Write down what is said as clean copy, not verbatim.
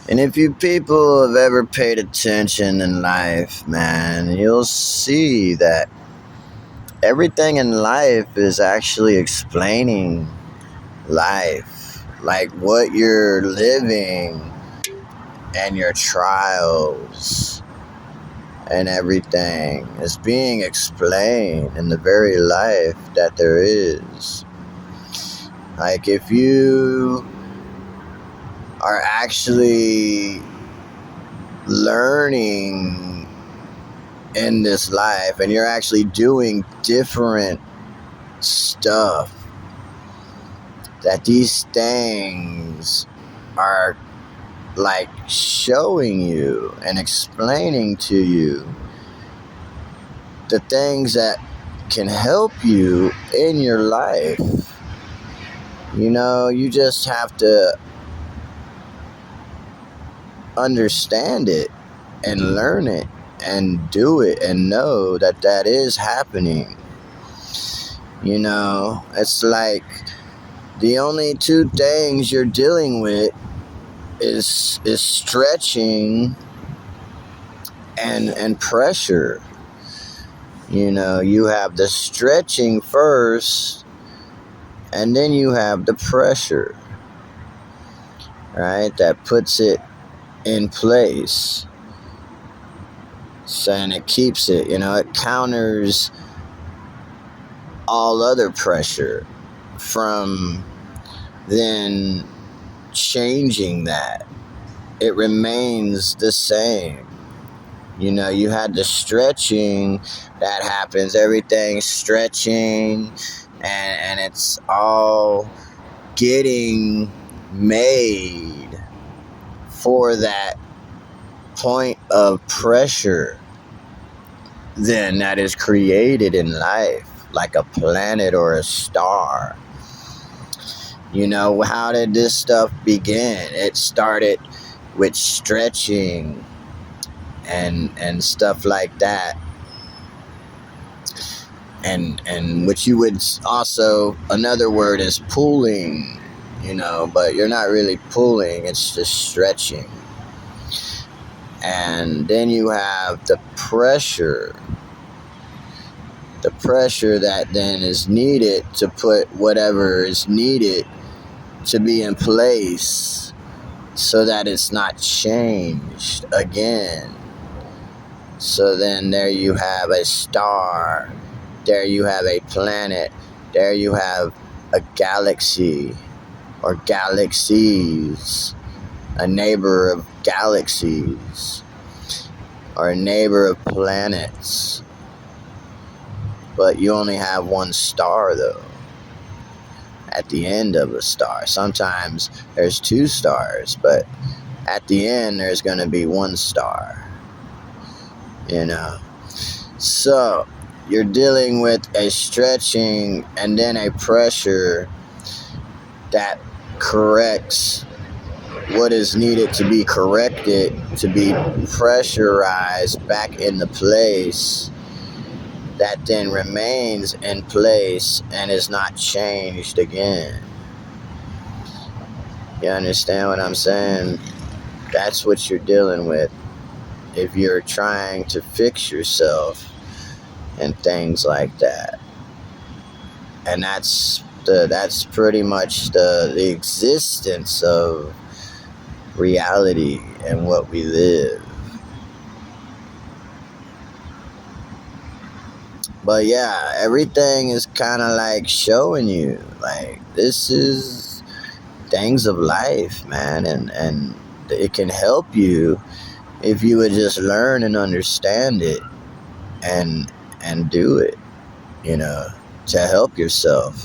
And if you people have ever paid attention in life, man, you'll see that everything in life is actually explaining life. Like what you're living and your trials and everything is being explained in the very life that there is. Like if you are actually learning in this life and you're actually doing different stuff, that these things are like showing you and explaining to you the things that can help you in your life. You know, you just have to understand it and learn it and do it and know that that is happening. You know, it's like the only two things you're dealing with is stretching and pressure. You know, you have the stretching first and then you have the pressure, right? That puts it in place. So, and it keeps it, you know, it counters all other pressure from then changing that. It remains the same. You know, you had the stretching that happens, everything stretching, and it's all getting made for that point of pressure then that is created in life, like a planet or a star. You know, how did this stuff begin? It started with stretching and stuff like that. And which you would also, another word is pulling, you know, but you're not really pulling, it's just stretching. And then you have the pressure that then is needed to put whatever is needed to be in place so that it's not changed again. So then there you have a star, there you have a planet, there you have a galaxy or galaxies, a neighbor of galaxies or a neighbor of planets. But you only have one star though at the end of a star. Sometimes there's two stars, but at the end there's going to be one star. You know, so you're dealing with a stretching and then a pressure that corrects what is needed to be corrected, to be pressurized back into place, that then remains in place and is not changed again. You understand what I'm saying? That's what you're dealing with if you're trying to fix yourself and things like that. And that's pretty much the existence of reality and what we live. But yeah, everything is kind of like showing you, like, this is things of life, man, and it can help you if you would just learn and understand it and do it, you know, to help yourself.